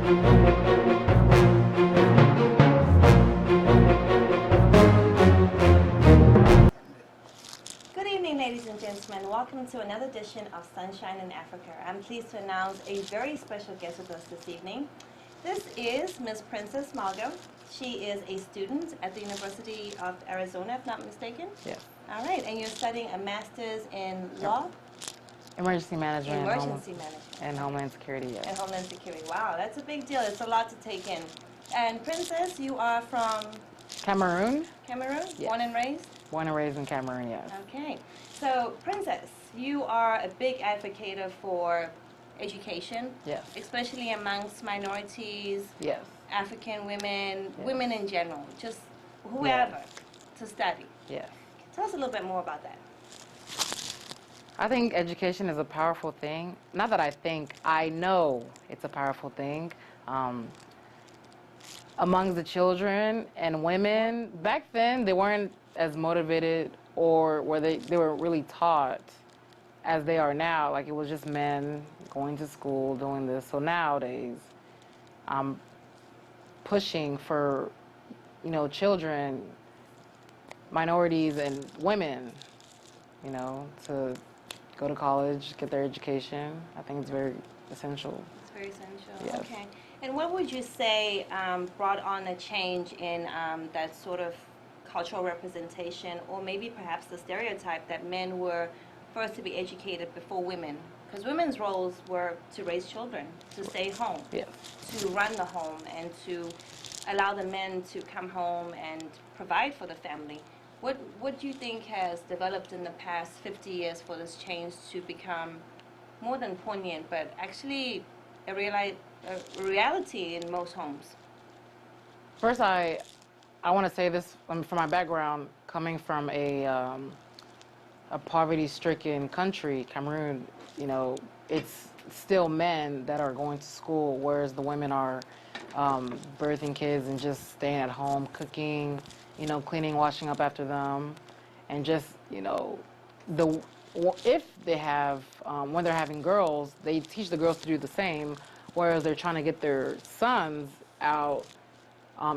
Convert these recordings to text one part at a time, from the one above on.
Good evening, ladies and gentlemen. Welcome to another edition of Sunshine in Africa. I'm pleased to announce a very special guest with us this evening. This is Miss Princess Mago. She is a student at the University of Arizona, if not mistaken. Yes. All right, and you're studying a master's in law? Emergency management. Emergency management. And Homeland Security, yes. And Homeland Security. Wow, that's a big deal. It's a lot to take in. And Princess, you are from? Cameroon. Cameroon? Yes. Born and raised? Born and raised in Cameroon, yes. Okay. So, Princess, you are a big advocate for education. Yes. Especially amongst minorities. Yes. African women, yes. women in general, just whoever, yes. to study. Yes. Tell us a little bit more about that. I think education is a powerful thing. Not that I think, I know it's a powerful thing. Among the children and women, back then they weren't as motivated or were they were really taught as they are now. Like it was just men going to school, doing this. So nowadays, I'm pushing for, you know, children, minorities and women, you know, to go to college, get their education. I think it's very essential. It's very essential. Yes. Okay. And what would you say brought on a change in that sort of cultural representation, or maybe perhaps the stereotype that men were first to be educated before women? Because women's roles were to raise children, to stay home, yes. to run the home, and to allow the men to come home and provide for the family. What do you think has developed in the past 50 years for this change to become more than poignant, but actually a reality in most homes? First, I want to say this from my background, coming from a poverty-stricken country, Cameroon. You know, it's still men that are going to school, whereas the women are birthing kids and just staying at home, cooking, you know, cleaning, washing up after them, and just, you know, if they have, when they're having girls, they teach the girls to do the same, whereas they're trying to get their sons out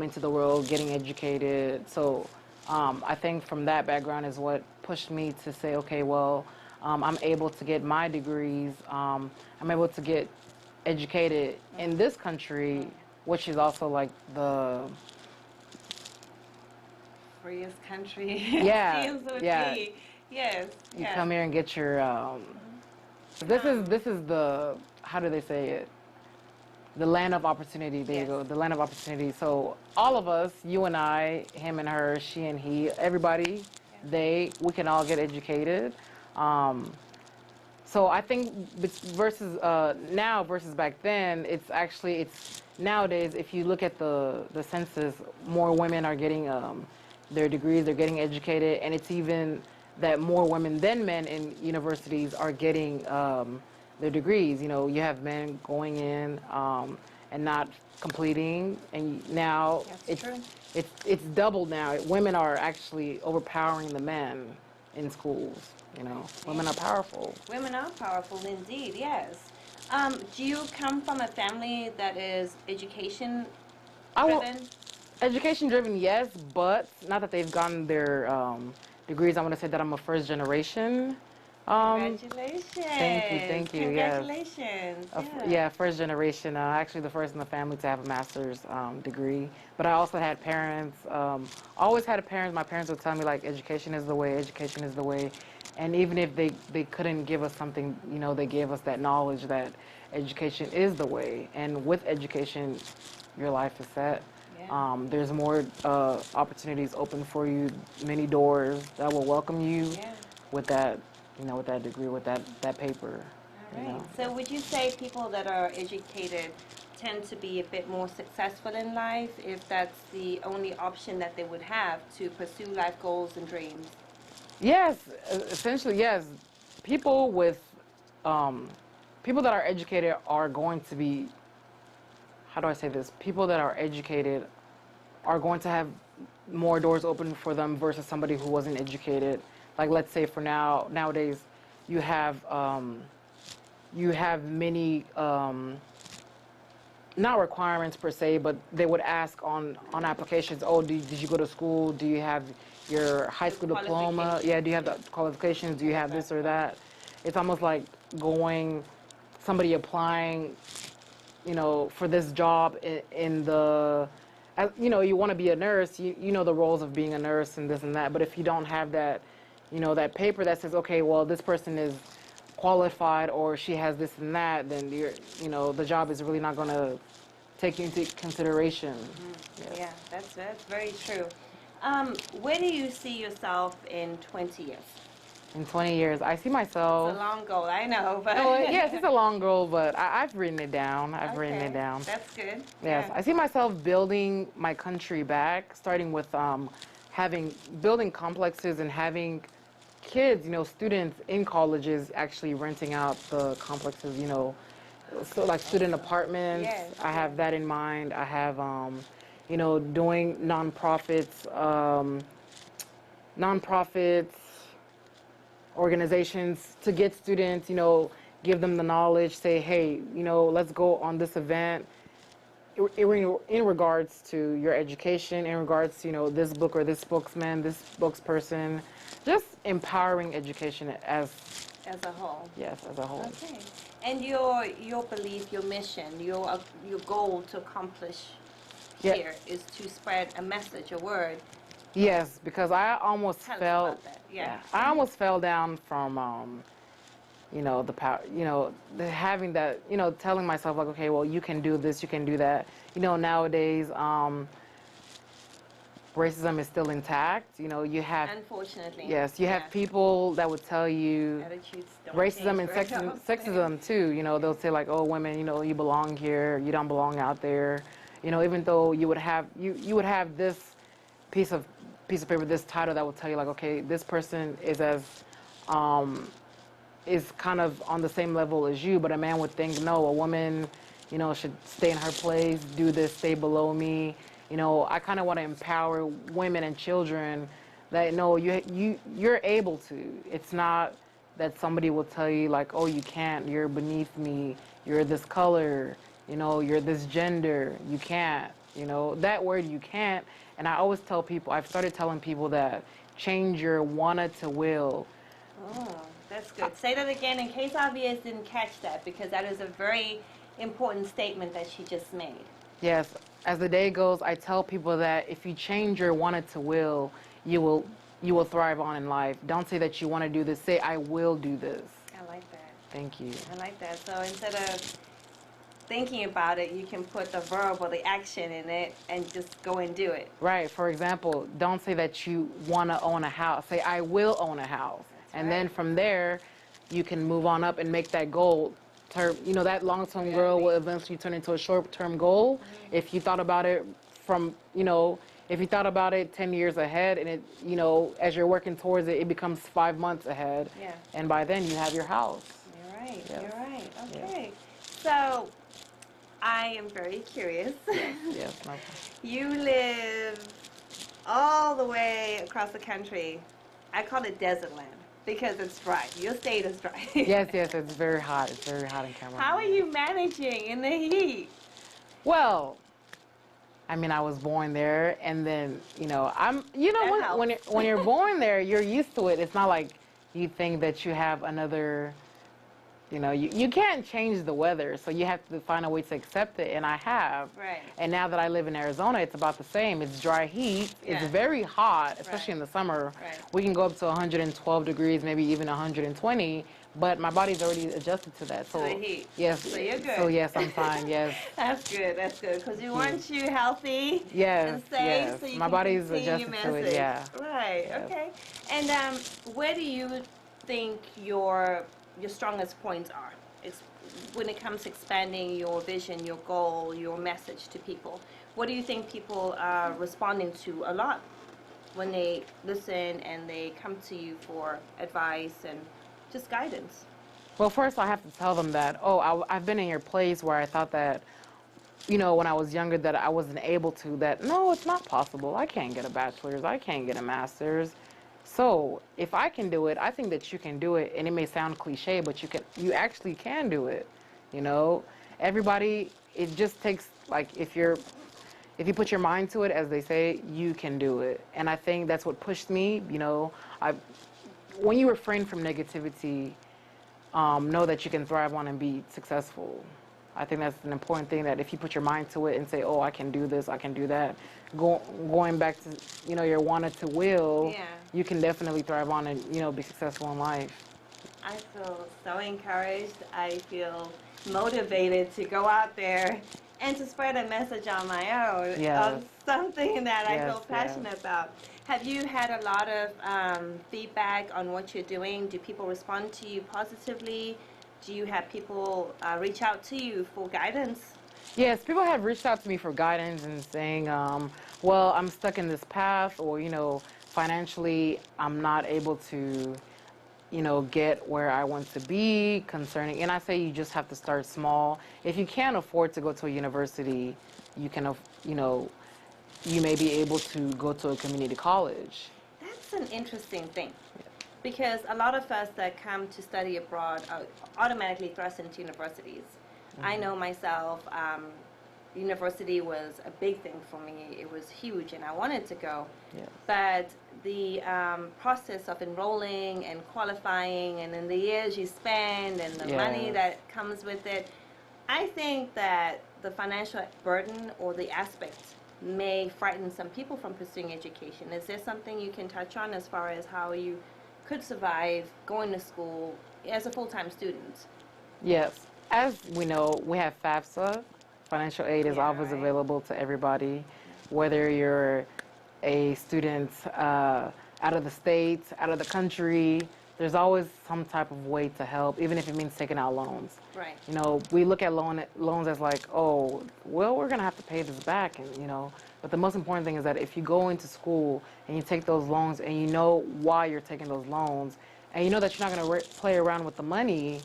into the world, getting educated. So I think from that background is what pushed me to say, okay, well, I'm able to get my degrees. I'm able to get educated in this country, which is also like the freest country. Yeah, Seems to yeah. be. Yes. You yes. come here and get your. This is the, how do they say it? The land of opportunity. There Yes. you go. The land of opportunity. So all of us, you and I, him and her, she and he, everybody, we can all get educated. So I think versus now versus back then, it's nowadays, if you look at the census, more women are getting their degrees, they're getting educated, and it's even that more women than men in universities are getting their degrees. You know, you have men going in and not completing, and now it's doubled now. Women are actually overpowering the men in schools. You know, women are powerful. Women are powerful indeed, yes. Do you come from a family that is education driven? Education driven, yes, but not that they've gotten their degrees. I want to say that I'm a first generation. Congratulations. Thank you. Congratulations. Yes. Yeah, first generation. Actually, the first in the family to have a master's degree. But I also had parents. Always had parents. My parents would tell me like, education is the way. Education is the way. And even if they couldn't give us something, you know, they gave us that knowledge that education is the way. And with education, your life is set. Yeah. There's more opportunities open for you, many doors that will welcome you with that, you know, with that degree, with that paper. All right. You know? So would you say people that are educated tend to be a bit more successful in life if that's the only option that they would have to pursue life goals and dreams? Yes, essentially, yes. People with, people that are educated are going to be, how do I say this? People that are educated are going to have more doors open for them versus somebody who wasn't educated. Like, let's say for nowadays, you have many not requirements per se, but they would ask on applications, oh, did you go to school? Do you have your high school diploma? qualifications. Yeah, do you have the qualifications? Do you have this or that? It's almost like somebody applying, for this job in the, you want to be a nurse, you know the roles of being a nurse and this and that, but if you don't have that, that paper that says, okay, well, this person is qualified or she has this and that, then the job is really not going to take you into consideration. Mm-hmm. Yeah, that's very true. Where do you see yourself in 20 years? In 20 years, I see It's myself. a long goal, I know, but Oh, yes, it's a long goal, but I've written it down. I've written it okay, down. that's good. Yes, Yeah. I see myself building my country back, starting with building complexes and having kids, students in colleges actually renting out the complexes, so like student apartments. Yes, I have that in mind. I have, doing nonprofits, organizations to get students, give them the knowledge, say, hey, let's go on this event in regards to your education, in regards to, this book or this spokesman, this spokesperson, just empowering education As a whole. yes, as a whole. Okay. And your belief, your mission, your goal to accomplish Yeah. here is to spread a message, a word. Yes, because I almost Tell us fell. about that. Yeah. I almost fell down from, the power, having that, telling myself like, okay, well, you can do this, you can do that. Nowadays, racism is still intact. You have, Unfortunately. yes, you have Yeah. people that would tell you Attitudes don't racism change and very often. sexism too. They'll say like, oh, women, you belong here, you don't belong out there. Even though you would have this piece of paper, this title that will tell you like, okay, this person is is kind of on the same level as you, but a man would think, no, a woman, should stay in her place, do this, stay below me. I kind of want to empower women and children that no, you're able to. It's not that somebody will tell you like, oh, you can't, you're beneath me, you're this color, you're this gender, you can't. That word, you can't. And I always tell people, I've started telling people that change your wanna to will. Oh, that's good. Say that again in case our viewers didn't catch that, because that is a very important statement that she just made. Yes, as the day goes, I tell people that if you change your wanted to will, you will thrive on in life. Don't say that you want to do this. Say, I will do this. I like that. Thank you. I like that. So instead of thinking about it, you can put the verb or the action in it and just go and do it. Right. For example, don't say that you want to own a house. Say, I will own a house. And then from there, you can move on up and make that goal. That long-term goal will eventually turn into a short-term goal. If you thought about it if you thought about it 10 years ahead and as you're working towards it, it becomes 5 months ahead. Yeah. And by then you have your house. You're right. Yes. You're right. Okay. So I am very curious. Yes. No. You live all the way across the country. I call it desert land because it's dry. Your state is dry. Yes, it's very hot. It's very hot in Cameroon. How are you managing in the heat? Well, I mean, I was born there, and then That when you're born there, you're used to it. It's not like you think that you have another. You can't change the weather, so you have to find a way to accept it, and I have. Right. And now that I live in Arizona, it's about the same. It's dry heat. Yeah. It's very hot, especially Right. in the summer. Right. We can go up to 112 degrees, maybe even 120, but my body's already adjusted to that. So To the heat. yes. So you're good. So yes, I'm fine. Yes. That's good. That's good because we want you healthy Yes, and safe, yes. so you My can body's continue adjusted your to it, message. yeah. Right. Yes. Okay. And where do you think your strongest points are when it comes to expanding your vision, your goal, your message to people? What do you think people are responding to a lot when they listen and they come to you for advice and just guidance? Well, first I have to tell them that, I've been in your place where I thought that, when I was younger that I wasn't able to, that, no, it's not possible. I can't get a bachelor's. I can't get a master's. So if I can do it, I think that you can do it. And it may sound cliche, but you actually can do it. Everybody it just takes, like, if you put your mind to it, as they say, you can do it. And I think that's what pushed me. When you refrain from negativity, know that you can thrive on and be successful. I think that's an important thing, that if you put your mind to it and say, oh, I can do this, I can do that, going back to, your wanted to will, Yeah. you can definitely thrive on and, be successful in life. I feel so encouraged. I feel motivated to go out there and to spread a message on my own Yes. of something that I Yes, feel passionate about. Have you had a lot of feedback on what you're doing? Do people respond to you positively? Do you have people reach out to you for guidance? Yes, people have reached out to me for guidance and saying, well, I'm stuck in this path, or, financially, I'm not able to, get where I want to be concerning. And I say you just have to start small. If you can't afford to go to a university, you can, you may be able to go to a community college. That's an interesting thing. Because a lot of us that come to study abroad are automatically thrust into universities. I know myself, university was a big thing for me. It was huge, and I wanted to go. Yes. But the process of enrolling and qualifying, and in the years you spend, and the money that comes with it, I think that the financial burden or the aspect may frighten some people from pursuing education. Is there something you can touch on as far as how you could survive going to school as a full-time student? Yes. As we know, we have FAFSA. Financial aid is always right. available to everybody, whether you're a student out of the states, out of the country. There's always some type of way to help, even if it means taking out loans. Right. We look at loans as like, oh, well, we're going to have to pay this back, and but the most important thing is that if you go into school and you take those loans and you know why you're taking those loans, and you know that you're not going to play around with the money,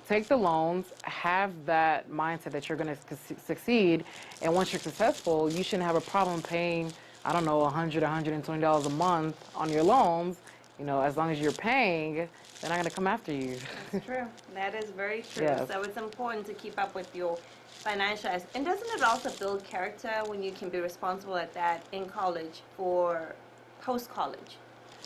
take the loans, have that mindset that you're going to succeed, and once you're successful, you shouldn't have a problem paying, I don't know, $100, $120 a month on your loans. As long as you're paying, they're not going to come after you. That's true. That is very true. Yes. So it's important to keep up with your financial and doesn't it also build character when you can be responsible at that in college for post-college?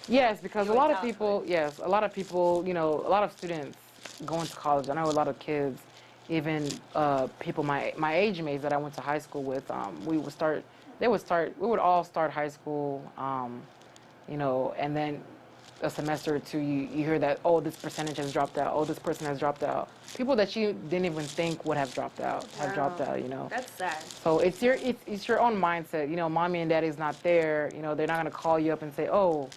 Yes, because Your a lot of adulthood. people, a lot of students going to college. I know a lot of kids, even people my age mates that I went to high school with, we would all start high school, and then a semester or two, you hear that, oh, this percentage has dropped out, oh, this person has dropped out. People that you didn't even think would have dropped out have dropped out. That's sad. So it's your own mindset. Mommy and daddy's not there. They're not gonna call you up and say, oh,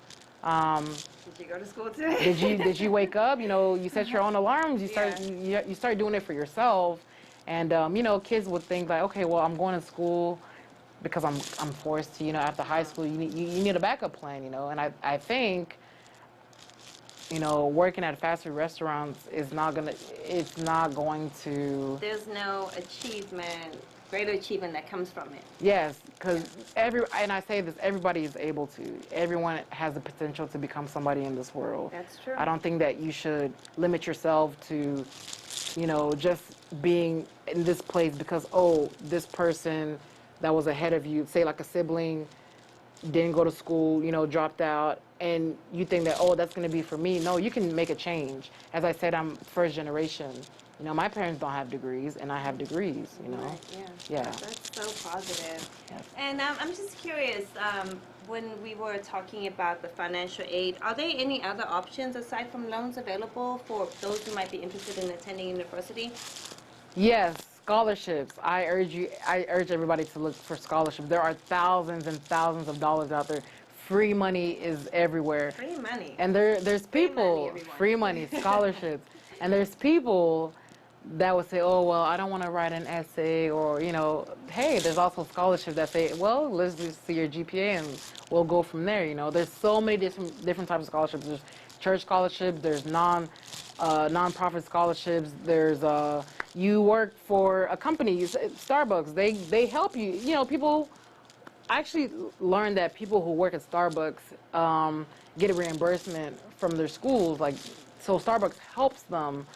did you go to school today? did you wake up? You set your own alarms. You start doing it for yourself, and kids would think like, okay, well, I'm going to school because I'm forced to. After high school, you need a backup plan. And I think working at fast food restaurants it's not going to. There's no greater achievement that comes from it. Yes, because and I say this, everybody is able to. Everyone has the potential to become somebody in this world. That's true. I don't think that you should limit yourself to, just being in this place because, oh, this person that was ahead of you, say like a sibling, didn't go to school, dropped out, and you think that, oh, that's going to be for me. No, you can make a change. As I said, I'm first generation. My parents don't have degrees, and I have degrees, Right, Yeah. That's so positive. Yes. And I'm just curious, when we were talking about the financial aid, are there any other options aside from loans available for those who might be interested in attending university? Yes, scholarships. I urge everybody to look for scholarships. There are thousands and thousands of dollars out there. Free money is everywhere. Free money. And there's people, free money, scholarships. And there's people that would say, oh, well, I don't want to write an essay, or, hey, there's also scholarships that say, well, let's just see your GPA and we'll go from there. There's so many different types of scholarships. There's church scholarships, there's non-profit scholarships, there's you work for a company, Starbucks, they help you. People, I actually learned that people who work at Starbucks get a reimbursement from their schools, so Starbucks helps them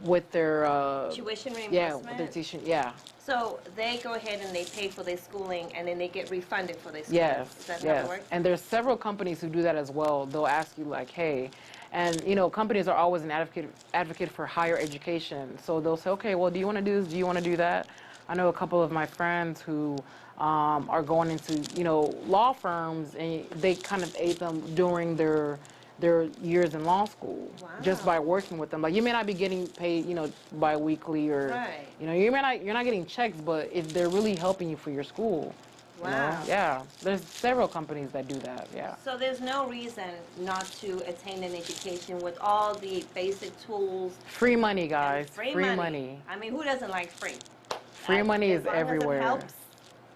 with their Tuition yeah, with their reimbursement? tuition. Yeah. So they go ahead and they pay for their schooling, and then they get refunded for their schooling. Yes, Is that how yes. it works? And there's several companies who do that as well. They'll ask you like, hey, and companies are always an advocate for higher education. So they'll say, okay, well, do you want to do this? Do you want to do that? I know a couple of my friends who are going into, law firms, and they kind of aid them during their years in law school, just by Wow. working with them. Like, you may not be getting paid, bi-weekly, or Right. you're not getting checks, but if they're really helping you for your school. Wow. Yeah, there's several companies that do that. Yeah. So there's no reason not to attain an education with all the basic tools. Free money, and guys. free Free money. money. I mean, who doesn't like free? Free money As is long as it everywhere. helps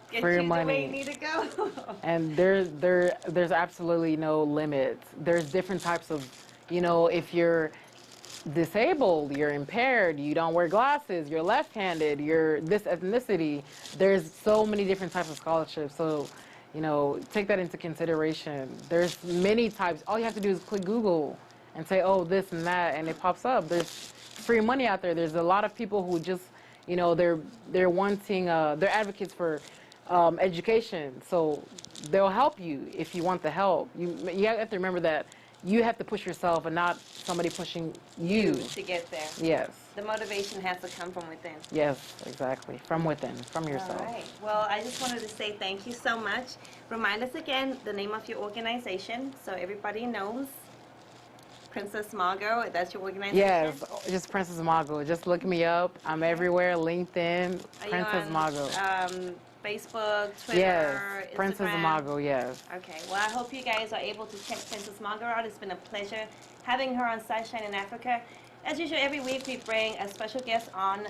get Free you the way money. you need to go. And there's absolutely no limits. There's different types of, if you're disabled, you're impaired, you don't wear glasses, you're left-handed, you're this ethnicity. There's so many different types of scholarships. So, take that into consideration. There's many types. All you have to do is click Google and say, oh, this and that, and it pops up. There's free money out there. There's a lot of people who just, they're wanting, they're advocates for education. So they'll help you if you want the help. You have to remember that you have to push yourself and not somebody pushing you. To get there. Yes. The motivation has to come from within. Yes, exactly. From within, from yourself. All right. Well, I just wanted to say thank you so much. Remind us again the name of your organization so everybody knows. Princess Mago, that's your organization? Yes, just Princess Mago. Just look me up. I'm everywhere. LinkedIn, Are Princess you on, Mago. Facebook, Twitter, Yes, Instagram? Princess Mago, yes. Okay, well, I hope you guys are able to check Princess Mago out. It's been a pleasure having her on Sunshine in Africa. As usual, every week we bring a special guest on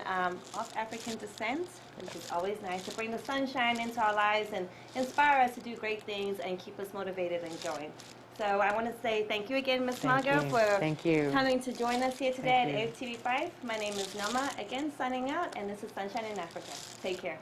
of African descent, which is always nice to bring the sunshine into our lives and inspire us to do great things and keep us motivated and going. So I want to say thank you again, Ms. Mago, Thank you. for coming to join us here today Thank at AFTV5. My name is Noma, again signing out, and this is Sunshine in Africa. Take care.